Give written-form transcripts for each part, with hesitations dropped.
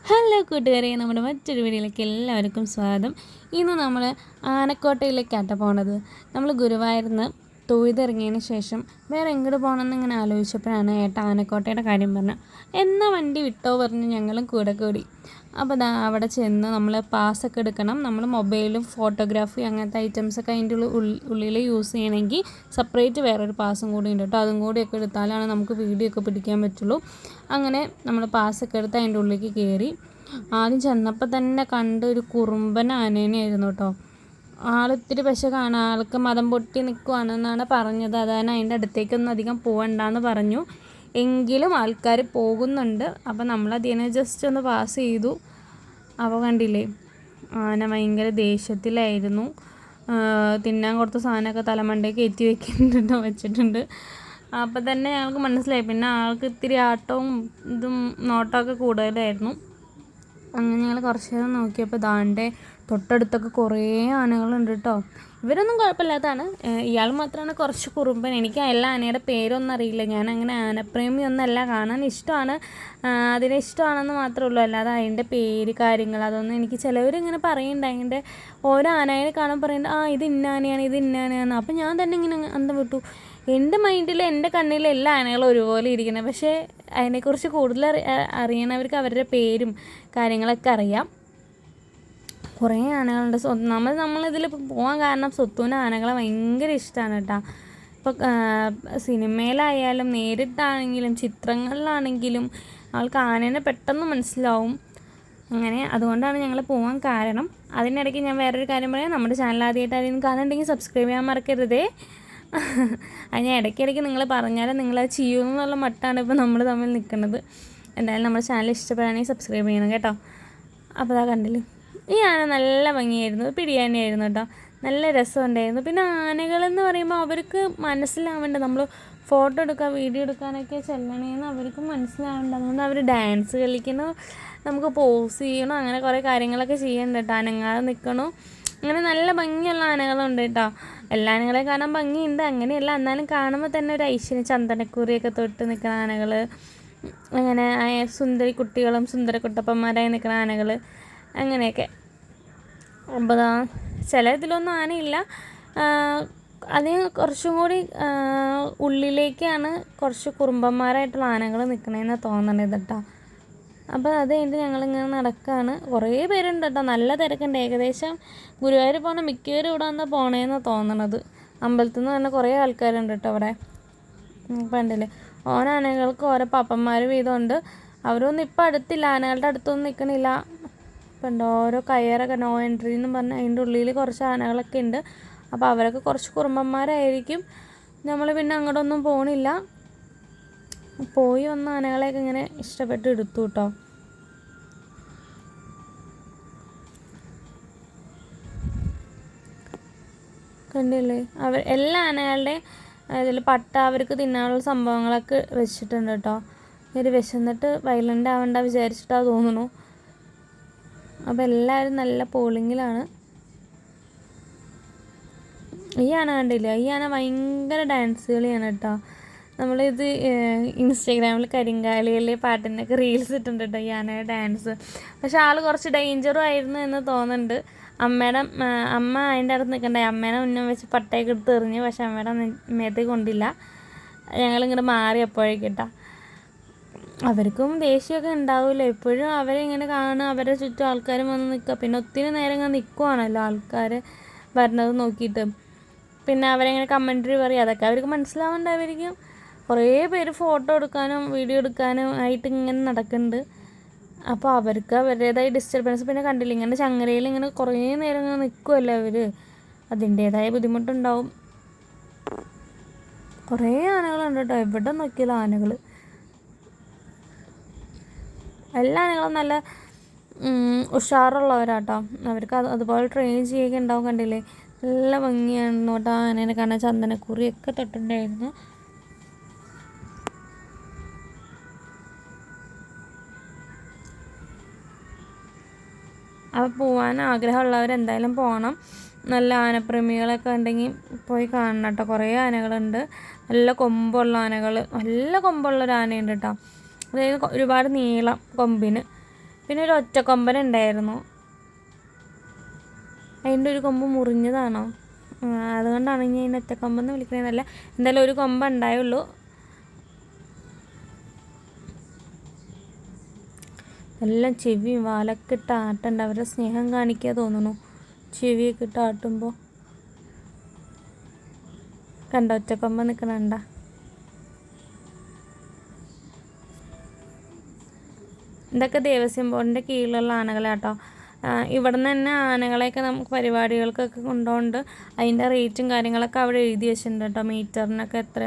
Hello കൂട്ടുകാരെ, നമ്മുടെ മറ്റൊരു വീഡിയോയിലേക്ക് എല്ലാവർക്കും സ്വാഗതം. ഇന്ന് നമ്മൾ ആനക്കോട്ടയിലേക്കാട്ടോ പോണത്. നമ്മൾ ഗുരുവായൂരിന്ന് തൊഴുതിറങ്ങിയതിന് ശേഷം വേറെ എങ്ങോട്ട് പോകണമെന്ന് ഇങ്ങനെ ആലോചിച്ചപ്പോഴാണ് ഏട്ടാ ആനക്കോട്ടയുടെ കാര്യം പറഞ്ഞത്. എന്നാ വണ്ടി വിട്ടോ പറഞ്ഞ് ഞങ്ങളും കൂടെ കൂടി. അപ്പോൾ അവിടെ ചെന്ന് നമ്മൾ പാസ്സൊക്കെ എടുക്കണം. നമ്മൾ മൊബൈലും ഫോട്ടോഗ്രാഫി അങ്ങനത്തെ ഐറ്റംസൊക്കെ അതിൻ്റെ ഉള്ളിൽ യൂസ് ചെയ്യണമെങ്കിൽ സെപ്പറേറ്റ് വേറൊരു പാസ്സും കൂടി ഉണ്ട് കേട്ടോ. അതും കൂടിയൊക്കെ എടുത്താലാണ് നമുക്ക് വീഡിയോ ഒക്കെ പിടിക്കാൻ പറ്റുള്ളൂ. അങ്ങനെ നമ്മൾ പാസ്സൊക്കെ എടുത്ത് അതിൻ്റെ ഉള്ളിലേക്ക് കയറി. ആദ്യം ചെന്നപ്പോൾ തന്നെ കണ്ട ഒരു കുറുമ്പൻ ആനേനെയായിരുന്നു കേട്ടോ. ആളിത്തിരി പക്ഷെ കാണാൻ ആൾക്ക് മതം പൊട്ടി നിൽക്കുവാണെന്നാണ് പറഞ്ഞത്. അതാണ് അതിൻ്റെ അടുത്തേക്കൊന്നും അധികം പോകണ്ടെന്ന് പറഞ്ഞു. എങ്കിലും ആൾക്കാർ പോകുന്നുണ്ട്. അപ്പോൾ നമ്മളതിനെ ജസ്റ്റ് ഒന്ന് പാസ് ചെയ്തു. അപ്പോൾ കണ്ടില്ലേ, ആന ഭയങ്കര ദേഷ്യത്തിലായിരുന്നു. തിന്നാൻ കൊടുത്ത സാധനമൊക്കെ തലമണ്ടയ്ക്ക് കയറ്റി വെച്ചിട്ടുണ്ട്. അപ്പോൾ തന്നെ ഞങ്ങൾക്ക് മനസ്സിലായി. പിന്നെ ആൾക്ക് ഇത്തിരി ആട്ടവും ഇതും നോട്ടമൊക്കെ കൂടുതലായിരുന്നു. അങ്ങനെ ഞങ്ങൾ കുറച്ച് നേരം നോക്കിയപ്പോൾ ദാണ്ടെ തൊട്ടടുത്തൊക്കെ കുറേ ആനകളുണ്ട് കേട്ടോ. ഇവരൊന്നും കുഴപ്പമില്ലാത്തതാണ്. ഇയാൾ മാത്രമാണ് കുറച്ച് കുറുമ്പൻ. എനിക്ക് എല്ലാ ആനയുടെ പേരൊന്നും അറിയില്ല. ഞാൻ അങ്ങനെ ആനപ്രേമിയൊന്നുമല്ല. കാണാൻ ഇഷ്ടമാണ്, അതിനെ ഇഷ്ടമാണെന്ന് മാത്രമേ ഉള്ളൂ. അല്ലാതെ അതിൻ്റെ പേര് കാര്യങ്ങൾ അതൊന്നും എനിക്ക് ചിലവരിങ്ങനെ പറയുന്നുണ്ട്. അതിൻ്റെ ഓരോ ആനയെ കാണാൻ പറയുന്നുണ്ട്, ഇത് ഇന്ന ആനയാണ്, ഇത് ഇന്ന ആനയാണ്. അപ്പോൾ ഞാൻ തന്നെ ഇങ്ങനെ അന്തം വിട്ടു. എൻ്റെ മൈൻഡിൽ എൻ്റെ കണ്ണിൽ എല്ലാ ആനകളും ഒരുപോലെ ഇരിക്കുന്നത്. പക്ഷേ അതിനെക്കുറിച്ച് കൂടുതൽ അറിയണവർക്ക് അവരുടെ പേരും കാര്യങ്ങളൊക്കെ അറിയാം. കുറേ ആനകളുണ്ട്. നമ്മളിതിൽ പോകാൻ കാരണം സ്വത്തുവിന് ആനകളെ ഭയങ്കര ഇഷ്ടമാണ് കേട്ടോ. ഇപ്പോൾ സിനിമയിലായാലും നേരിട്ടാണെങ്കിലും ചിത്രങ്ങളിലാണെങ്കിലും ആൾക്ക് ആനേനെ പെട്ടെന്ന് മനസ്സിലാവും. അങ്ങനെ അതുകൊണ്ടാണ് ഞങ്ങൾ പോകാൻ കാരണം. അതിനിടയ്ക്ക് ഞാൻ വേറൊരു കാര്യം പറയാം. നമ്മുടെ ചാനൽ ആദ്യമായിട്ട് ആരെങ്കിലും കാണുന്നുണ്ടെങ്കിൽ സബ്സ്ക്രൈബ് ചെയ്യാൻ മറക്കരുതേ. അത് ഞാൻ ഇടയ്ക്കിടയ്ക്ക് നിങ്ങൾ പറഞ്ഞാലും നിങ്ങളത് ചെയ്യുമെന്നുള്ള മട്ടാണ് ഇപ്പോൾ നമ്മൾ തമ്മിൽ നിൽക്കുന്നത്. എന്തായാലും നമ്മുടെ ചാനൽ ഇഷ്ടപ്പെടുകയാണെങ്കിൽ സബ്സ്ക്രൈബ് ചെയ്യണം കേട്ടോ. അപ്പോൾ അതാ കണ്ടില്ലേ, ഈ ആന നല്ല ഭംഗിയായിരുന്നു, പിടിയാനയായിരുന്നു കേട്ടോ. നല്ല രസമുണ്ടായിരുന്നു. പിന്നെ ആനകളെന്ന് പറയുമ്പോൾ അവർക്ക് മനസ്സിലാവേണ്ട, നമ്മൾ ഫോട്ടോ എടുക്കുക വീഡിയോ എടുക്കാനൊക്കെ ചെല്ലണേന്ന് അവർക്ക് മനസ്സിലാവേണ്ട. അതുകൊണ്ട് അവർ ഡാൻസ് കളിക്കണം, നമുക്ക് പോസ് ചെയ്യണം, അങ്ങനെ കുറേ കാര്യങ്ങളൊക്കെ ചെയ്യണ്ട കേട്ടോ. അനങ്ങാതെ നിൽക്കണോ. അങ്ങനെ നല്ല ഭംഗിയുള്ള ആനകളുണ്ട് കേട്ടോ. എല്ലാ ആനകളെയും കാണാൻ ഭംഗിയുണ്ട്, അങ്ങനെയല്ല. എന്നാലും കാണുമ്പോൾ തന്നെ ഒരു ഐശ്വര്യം, ചന്ദനക്കുറിയൊക്കെ തൊട്ട് നിൽക്കുന്ന ആനകൾ, അങ്ങനെ സുന്ദരി കുട്ടികളും സുന്ദര കുട്ടപ്പന്മാരായി നിൽക്കുന്ന ആനകൾ, അങ്ങനെയൊക്കെ. അപ്പോൾ ചില ഇതിലൊന്നും ആനയില്ല. അതിന് കുറച്ചും കൂടി ഉള്ളിലേക്കാണ് കുറച്ച് കുറുമ്പന്മാരായിട്ടുള്ള ആനകൾ നിൽക്കണതെന്ന് തോന്നണത് കേട്ടോ. അപ്പോൾ അത് കഴിഞ്ഞിട്ട് ഞങ്ങളിങ്ങനെ നടക്കുകയാണ്. കുറേ പേരുണ്ട് കേട്ടോ, നല്ല തിരക്കുണ്ട്. ഏകദേശം ഗുരുവായൂർ പോകുന്ന മിക്കവരും ഇവിടെ വന്ന് പോണേന്ന് തോന്നണത്. അമ്പലത്തിൽ നിന്ന് തന്നെ കുറേ ആൾക്കാരുണ്ട് കേട്ടോ അവിടെ. കണ്ടില്ലേ, ഓരോ ആനകൾക്ക് ഓരോ പാപ്പന്മാർ വീതമുണ്ട്. അവരൊന്നും ഇപ്പം അടുത്തില്ല, ആനകളുടെ അടുത്തൊന്നും നിൽക്കണില്ല. ഇപ്പം ഉണ്ട് ഓരോ കയറൊക്കെ നോ എൻട്രി എന്നും പറഞ്ഞാൽ അതിൻ്റെ ഉള്ളിൽ കുറച്ച് ആനകളൊക്കെ ഉണ്ട്. അപ്പോൾ അവരൊക്കെ കുറച്ച് കുറുമ്പന്മാരായിരിക്കും. നമ്മൾ പിന്നെ അങ്ങോട്ടൊന്നും പോകണില്ല. പോയി വന്ന ആനകളെയൊക്കെ ഇങ്ങനെ ഇഷ്ടപ്പെട്ട് എടുത്തു കേട്ടോ. കണ്ടില്ലേ, എല്ലാ ആനകളുടെയും ഇതിൽ പട്ട അവർക്ക് തിന്നാനുള്ള സംഭവങ്ങളൊക്കെ വെച്ചിട്ടുണ്ട് കേട്ടോ. ഇവർ വിശന്നിട്ട് വയലൻ്റ് ആവണ്ട വിചാരിച്ചിട്ടാ തോന്നുന്നു. അപ്പോൾ എല്ലാവരും നല്ല പോളിങ്ങിലാണ്. ഈ ആന കണ്ടില്ല, ഈ ആന ഭയങ്കര ഡാൻസ് കളിയാണ് കേട്ടോ. നമ്മളിത് ഇൻസ്റ്റാഗ്രാമിൽ കരിങ്കാലിയിലെ പാട്ടിനൊക്കെ റീൽസ് ഇട്ടുണ്ട് കേട്ടോ, ഈ ആനയുടെ ഡാൻസ്. പക്ഷെ ആൾ കുറച്ച് ഡേഞ്ചറും ആയിരുന്നു എന്ന് തോന്നുന്നുണ്ട്. അമ്മ അതിൻ്റെ അടുത്ത് നിൽക്കണ്ടേ, അമ്മേനെ ഉന്നം വെച്ച് പട്ടയൊക്കെ എടുത്ത് എറിഞ്ഞു. പക്ഷെ അമ്മയുടെ മേത്തേക്ക് കൊണ്ടില്ല. ഞങ്ങളിങ്ങോട്ട് മാറി എപ്പോഴേക്കിട്ടാ. അവർക്കും ദേഷ്യമൊക്കെ ഉണ്ടാവില്ല. എപ്പോഴും അവരിങ്ങനെ കാണുക, അവരുടെ ചുറ്റും ആൾക്കാരും വന്ന് നിൽക്കുക. പിന്നെ ഒത്തിരി നേരം ഇങ്ങനെ നിൽക്കുവാണല്ലോ ആൾക്കാർ വരുന്നത് നോക്കിയിട്ട്. പിന്നെ അവരെങ്ങനെ കമൻട്രി പറയും, അതൊക്കെ അവർക്ക് മനസ്സിലാവുന്നുണ്ടായിരിക്കും. കുറേ പേര് ഫോട്ടോ എടുക്കാനും വീഡിയോ എടുക്കാനും ആയിട്ട് ഇങ്ങനെ നടക്കുന്നുണ്ട്. അപ്പോൾ അവർക്ക് അവരുടേതായ ഡിസ്റ്റർബൻസ്. പിന്നെ കണ്ടില്ല, ഇങ്ങനെ ചങ്ങരയിൽ ഇങ്ങനെ കുറേ നേരം ഇങ്ങനെ നിൽക്കുമല്ലോ അവർ, അതിൻ്റേതായ ബുദ്ധിമുട്ടുണ്ടാവും. കുറേ ആനകളുണ്ട് കേട്ടോ, എവിടെ നോക്കിയാലും ആനകൾ. എല്ലാ ആനകളും നല്ല ഉഷാറുള്ളവരാട്ടോ. അവർക്ക് അതുപോലെ ട്രെയിൻ ചെയ്യുക ഉണ്ടാവും. കണ്ടില്ലേ, നല്ല ഭംഗിയാണ് കേട്ടോ ആനേനെ കാണാൻ. ചന്ദനക്കുറിയൊക്കെ തൊട്ടിട്ടുണ്ടായിരുന്നു. അപ്പോൾ പോകാൻ ആഗ്രഹമുള്ളവരെന്തായാലും പോകണം. നല്ല ആനപ്രേമികളൊക്കെ ഉണ്ടെങ്കിൽ പോയി കാണണം കേട്ടോ. കുറേ ആനകളുണ്ട്, നല്ല കൊമ്പുള്ള ആനകൾ. നല്ല കൊമ്പുള്ളൊരു ആനയുണ്ട് കേട്ടോ. അതായത് ഒരുപാട് നീളം കൊമ്പിന്. പിന്നെ ഒരു ഒറ്റക്കൊമ്പൻ ഉണ്ടായിരുന്നു. അതിൻ്റെ ഒരു കൊമ്പ് മുറിഞ്ഞതാണോ, അതുകൊണ്ടാണ് ഇനി അതിന് ഒറ്റക്കൊമ്പെന്ന് വിളിക്കണമെന്നല്ല. എന്തായാലും ഒരു കൊമ്പ് ഉണ്ടായുള്ളൂ. എല്ലാം ചെവിയും വാലൊക്കെ ഇട്ട് ആട്ടുണ്ട്. അവരുടെ സ്നേഹം കാണിക്കുക തോന്നുന്നു ചെവിയൊക്കെ ഇട്ട് ആട്ടുമ്പോൾ. കണ്ടോ ഒറ്റക്കൊമ്പ നിൽക്കണണ്ട. ഇതൊക്കെ ദേവസ്വം ബോർഡിൻ്റെ കീഴിലുള്ള ആനകളാട്ടോ. ഇവിടെ നിന്ന് തന്നെ ആനകളെയൊക്കെ നമുക്ക് പരിപാടികൾക്കൊക്കെ കൊണ്ടുപോകുന്നുണ്ട്. അതിൻ്റെ റേറ്റും കാര്യങ്ങളൊക്കെ അവിടെ എഴുതി വെച്ചിട്ടുണ്ട് കേട്ടോ. മീറ്ററിനൊക്കെ എത്ര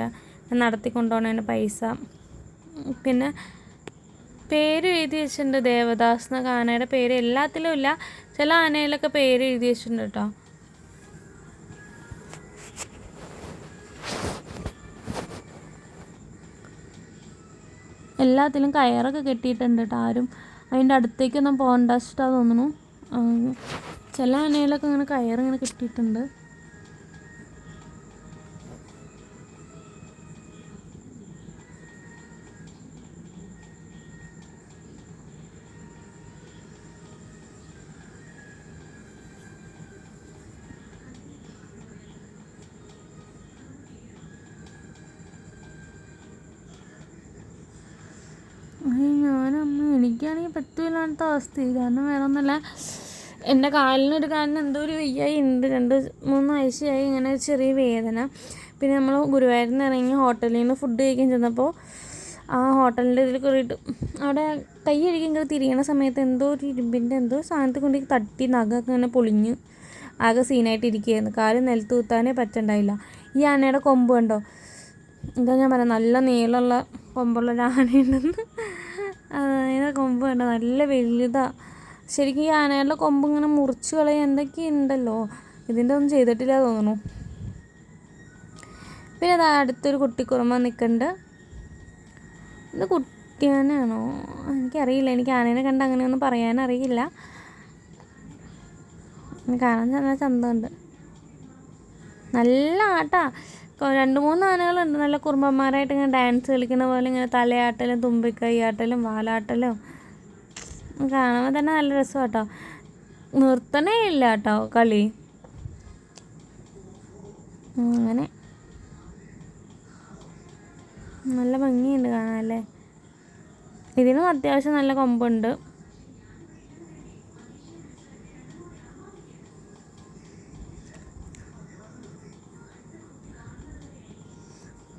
നടത്തി കൊണ്ടുപോകണതിന് പൈസ. പിന്നെ പേര് എഴുതി വെച്ചിട്ടുണ്ട്. ദേവദാസ് എന്നൊക്കെ ആനയുടെ പേര്. എല്ലാത്തിലും ഇല്ല, ചില ആനയിലൊക്കെ പേര് എഴുതി വെച്ചിട്ടുണ്ട് കേട്ടോ. എല്ലാത്തിലും കയറൊക്കെ കെട്ടിയിട്ടുണ്ട് കേട്ടോ. ആരും അതിൻ്റെ അടുത്തേക്കൊന്നും പോകണ്ട വെച്ചിട്ടാണ് തോന്നുന്നു. ചില ആനയിലൊക്കെ ഇങ്ങനെ കയറിങ്ങനെ കെട്ടിയിട്ടുണ്ട്. എനിക്കാണെങ്കിൽ പറ്റില്ലാത്ത അവസ്ഥയിൽ. കാരണം വേറെ ഒന്നുമല്ല, എൻ്റെ കാലിന് എന്തോ ഒരു വയ്യായി ഉണ്ട്. 2-3 ആഴ്ചയായി ഇങ്ങനെ ചെറിയ വേദന. പിന്നെ നമ്മൾ ഗുരുവായൂരിൽ നിന്ന് ഇറങ്ങി ഹോട്ടലിൽ നിന്ന് ഫുഡ് കഴിക്കാൻ ചെന്നപ്പോൾ ആ ഹോട്ടലിൻ്റെ ഇതിൽ കയറിയിട്ട് അവിടെ കൈ കഴുകി ഇങ്ങനെ തിരിയണ സമയത്ത് എന്തോ ഒരു ഇരുമ്പിൻ്റെ എന്തോ സാധനത്തിൽ കൊണ്ട് തട്ടി നഖമൊക്കെ ഇങ്ങനെ പൊളിഞ്ഞ് ആകെ സീനായിട്ട് ഇരിക്കുകയായിരുന്നു. കാല് നിലത്ത് കുത്താനേ പറ്റണ്ടായില്ല. ഈ ആനയുടെ കൊമ്പ് കണ്ടോ, എന്താ ഞാൻ പറയാം, നല്ല നീളമുള്ള കൊമ്പുള്ളൊരു ആനയുണ്ടെന്ന്. അതിൻ്റെ കൊമ്പ് കണ്ടോ, നല്ല വലുതാണ്. ശരിക്കും ഈ ആനയുടെ കൊമ്പ് ഇങ്ങനെ മുറിച്ച് കളയാൻ എന്തൊക്കെയുണ്ടല്ലോ. ഇതിൻ്റെ ഒന്നും ചെയ്തിട്ടില്ല തോന്നുന്നു. പിന്നെ അത് അടുത്തൊരു കുട്ടിക്കുറുമ നിൽക്കുന്നുണ്ട്. ഇത് കുട്ടിയാനാണോ എനിക്കറിയില്ല. എനിക്ക് ആനേനെ കണ്ട് അങ്ങനെയൊന്നും പറയാനറിയില്ല. കാണാൻ നല്ല ചന്തമുണ്ട്. നല്ല ആട്ടാ. 2-3 ആനകളുണ്ട് നല്ല കുറുമ്പന്മാരായിട്ട് ഇങ്ങനെ ഡാൻസ് കളിക്കുന്ന പോലെ. ഇങ്ങനെ തലയാട്ടലും തുമ്പിക്കൈയാട്ടലും വാലാട്ടലും കാണുമ്പോൾ തന്നെ നല്ല രസം കേട്ടോ. നിർത്തണേ ഇല്ല കേട്ടോ കളി. അങ്ങനെ നല്ല ഭംഗിയുണ്ട് കാണാനല്ലേ. ഇതിനും അത്യാവശ്യം നല്ല കൊമ്പുണ്ട്.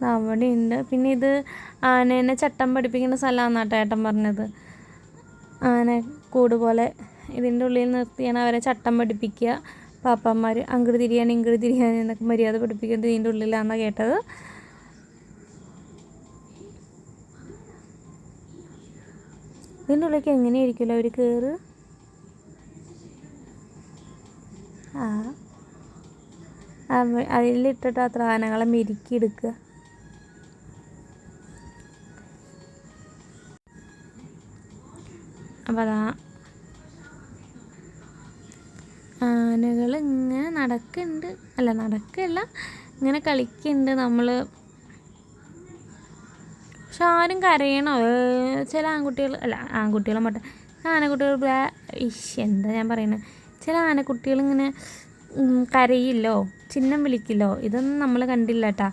അവിടെ ഉണ്ട്. പിന്നെ ഇത് ആനേനെ ചട്ടം പഠിപ്പിക്കുന്ന സ്ഥലമാണെന്നാട്ടോ ഏട്ടൻ പറഞ്ഞത്. ആന കൂട് പോലെ ഇതിൻ്റെ ഉള്ളിൽ നിർത്തിയാണ് അവരെ ചട്ടം പഠിപ്പിക്കുക. പാപ്പന്മാർ അങ്ങോട്ട് തിരിയാൻ ഇങ്ങോട്ട് തിരിയാൻ എന്നൊക്കെ മര്യാദ പഠിപ്പിക്കുന്നത് ഇതിൻ്റെ ഉള്ളിലാണെന്നാണ് കേട്ടത്. ഇതിൻ്റെ ഉള്ളിലേക്ക് എങ്ങനെയായിരിക്കുമല്ലോ അവർ കയറ്. അതിലിട്ടിട്ട് അത്ര ആനകളെ മെരുക്കിയെടുക്കുക. അപ്പോൾ അതാ ആനകൾ ഇങ്ങനെ നടക്കുന്നുണ്ട്. നടക്കല്ല, ഇങ്ങനെ കളിക്കുന്നുണ്ട്. നമ്മൾ പക്ഷെ ആരും കരയണോ. ചില ആൺകുട്ടികളും പോട്ടെ, ആനക്കുട്ടികൾ എന്താ ഞാൻ പറയുന്നത്, ചില ആനക്കുട്ടികൾ ഇങ്ങനെ കരയില്ലോ, ചിഹ്നം വിളിക്കില്ലോ. ഇതൊന്നും നമ്മൾ കണ്ടില്ല കേട്ടാ.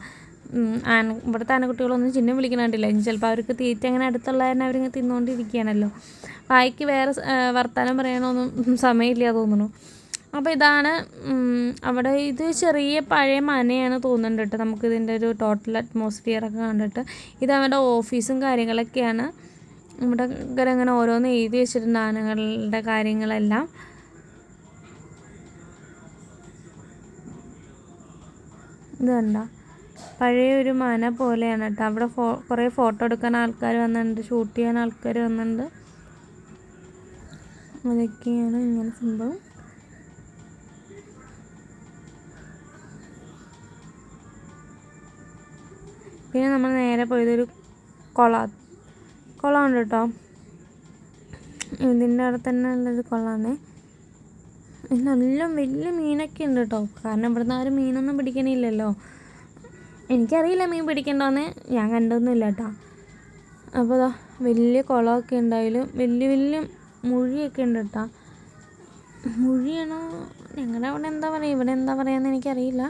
ഇവിടുത്തെ ആനക്കുട്ടികളൊന്നും ചിഹ്നം വിളിക്കണ കണ്ടില്ല. ചിലപ്പോൾ അവർക്ക് തീറ്റ അങ്ങനെ അടുത്തുള്ള തന്നെ അവരിങ്ങനെ തിന്നുകൊണ്ടിരിക്കുകയാണല്ലോ. വായിക്ക് വേറെ വർത്താനം പറയാനൊന്നും സമയമില്ല തോന്നുന്നു. അപ്പോൾ ഇതാണ് അവിടെ. ഇത് ചെറിയ പഴയ മനയാണ് തോന്നുന്നുണ്ട് കേട്ടോ. നമുക്കിതിൻ്റെ ഒരു ടോട്ടൽ അറ്റ്മോസ്ഫിയറൊക്കെ കണ്ടിട്ട്. ഇത് അവരുടെ ഓഫീസും കാര്യങ്ങളൊക്കെയാണ്. ഇവിടെ അങ്ങനെ ഓരോന്ന് എഴുതി വെച്ചിട്ടുണ്ട് ആനകളുടെ കാര്യങ്ങളെല്ലാം. ഇത് കണ്ടോ, പഴയ ഒരു മന പോലെയാണ് കേട്ടോ. അവിടെ കുറേ ഫോട്ടോ എടുക്കാൻ ആൾക്കാർ വന്നിട്ടുണ്ട്, ഷൂട്ട് ചെയ്യാൻ ആൾക്കാർ വന്നിട്ടുണ്ട്. അതൊക്കെയാണ് ഇങ്ങനെ സംഭവം. പിന്നെ നമ്മൾ നേരെ പോയതൊരു കുളമുണ്ട് കേട്ടോ. ഇതിൻ്റെ അവിടെ തന്നെ ഉള്ളൊരു കുളമാണ്. നല്ല വലിയ മീനൊക്കെ ഉണ്ട് കേട്ടോ. കാരണം ഇവിടുന്ന് ആരും മീനൊന്നും പിടിക്കണില്ലല്ലോ. എനിക്കറിയില്ല മീൻ പിടിക്കണ്ടോന്ന്, ഞാൻ കണ്ടൊന്നുമില്ല കേട്ടോ. അപ്പോൾ വലിയ കുളമൊക്കെ ഉണ്ടായാലും വലിയ മുഴിയൊക്കെ ഉണ്ട് കേട്ടോ. മുഴിയാണോ, ഞങ്ങളുടെ അവിടെ എന്താ പറയുക, ഇവിടെ എന്താ പറയുകയെന്ന് എനിക്കറിയില്ല.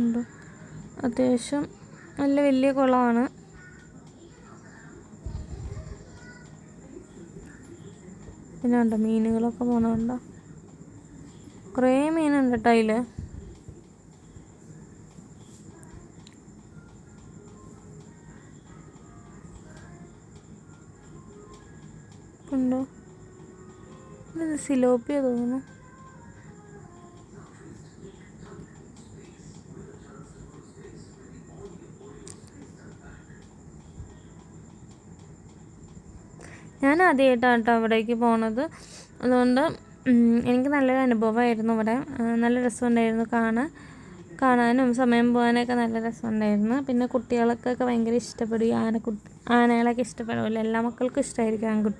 ഉണ്ടോ, അത്യാവശ്യം നല്ല വലിയ കുളമാണ്. പിന്നെ ഉണ്ടോ മീനുകളൊക്കെ പോകണുണ്ടോ, കുറേ മീനുണ്ട് കേട്ടോ അതിൽ. ഉണ്ടോ, ഇത് സിലോപ്പിയ തോന്നുന്നു. ഞാൻ ആദ്യമായിട്ടാണ് കേട്ടോ അവിടേക്ക് പോണത്. അതുകൊണ്ട് എനിക്ക് നല്ലൊരു അനുഭവമായിരുന്നു ഇവിടെ. നല്ല രസമുണ്ടായിരുന്നു കാണാനും സമയം പോകാനൊക്കെ നല്ല രസമുണ്ടായിരുന്നു. പിന്നെ കുട്ടികൾക്കൊക്കെ ഭയങ്കര ഇഷ്ടപ്പെടും ഈ ആനകളൊക്കെ ഇഷ്ടപ്പെടുമല്ലോ, എല്ലാ മക്കൾക്കും ഇഷ്ടമായിരിക്കും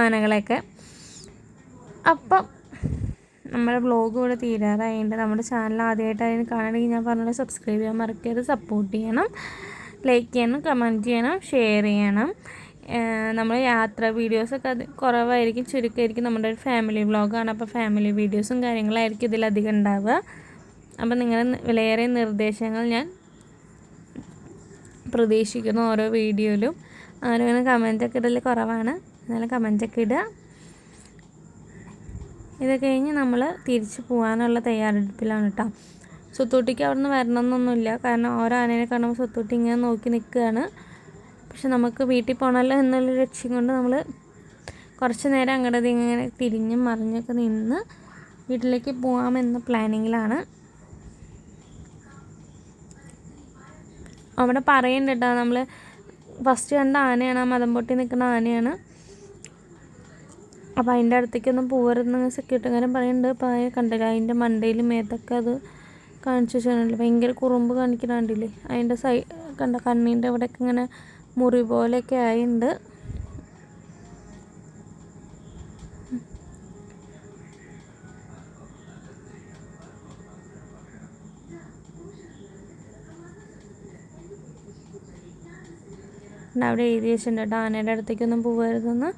ആനകളെയൊക്കെ. അപ്പം നമ്മുടെ വ്ളോഗ് ഇവിടെ തീരാറായിട്ടുണ്ട്. നമ്മുടെ ചാനൽ ആദ്യമായിട്ടായിരുന്നു കാണണമെങ്കിൽ ഞാൻ പറഞ്ഞത് സബ്സ്ക്രൈബ് ചെയ്യാൻ മറക്കരുത്, സപ്പോർട്ട് ചെയ്യണം, ലൈക്ക് ചെയ്യണം, കമൻറ്റ് ചെയ്യണം, ഷെയർ ചെയ്യണം. നമ്മൾ യാത്ര വീഡിയോസൊക്കെ കുറവായിരിക്കും, ചുരുക്കമായിരിക്കും. നമ്മുടെ ഒരു ഫാമിലി വ്ളോഗാണ്, അപ്പോൾ ഫാമിലി വീഡിയോസും കാര്യങ്ങളായിരിക്കും ഇതിലധികം ഉണ്ടാവുക. അപ്പം നിങ്ങളുടെ വിലയേറിയ നിർദ്ദേശങ്ങൾ ഞാൻ പ്രതീക്ഷിക്കുന്നു ഓരോ വീഡിയോയിലും. ആരും കമൻറ്റൊക്കെ ഇടൽ കുറവാണ്, എന്നാലും കമൻറ്റൊക്കെ ഇടുക. ഇത് കഴിഞ്ഞ് നമ്മൾ തിരിച്ച് പോകാനുള്ള തയ്യാറെടുപ്പിലാണ് കേട്ടോ. സുത്തൂട്ടിക്ക് അവിടെ നിന്ന് വരണമെന്നൊന്നുമില്ല, കാരണം ഓരോ ആനേനെ കാണുമ്പോൾ സുത്തൂട്ടി ഇങ്ങനെ നോക്കി നിൽക്കുകയാണ്. പക്ഷെ നമുക്ക് വീട്ടിൽ പോകണമല്ലോ എന്നുള്ള ലക്ഷ്യം കൊണ്ട് നമ്മൾ കുറച്ച് നേരം അങ്ങോട്ട് ഇങ്ങനെ തിരിഞ്ഞും മറിഞ്ഞൊക്കെ നിന്ന് വീട്ടിലേക്ക് പോകാമെന്ന പ്ലാനിങ്ങിലാണ്. അവിടെ പറയുന്നുണ്ട് കേട്ടോ, നമ്മൾ ഫസ്റ്റ് കണ്ട ആനയാണ്, ആ മദം പൊട്ടി നിൽക്കുന്ന ആനയാണ്. അപ്പോൾ അതിൻ്റെ അടുത്തേക്കൊന്നും പോകരുതെന്ന് സെക്യൂരിറ്റിക്കാരൻ പറയുന്നുണ്ട്. അപ്പോൾ കണ്ടില്ല, അതിൻ്റെ മണ്ടയിൽ മേത്തൊക്കെ അത് കാണിച്ചു വെച്ചിട്ടുണ്ടല്ലോ, ഭയങ്കര കുറുമ്പ് കാണിക്കുന്നുണ്ടില്ലേ. അതിൻ്റെ കണ്ട കണ്ണീൻ്റെ അവിടെയൊക്കെ ഇങ്ങനെ മുറി പോലെയൊക്കെ ആയിട്ടുണ്ട്. അവിടെ എഴുതി വെച്ചിട്ടുണ്ട് കേട്ടോ, ആനയുടെ അടുത്തേക്കൊന്നും പോകരുതെന്ന്.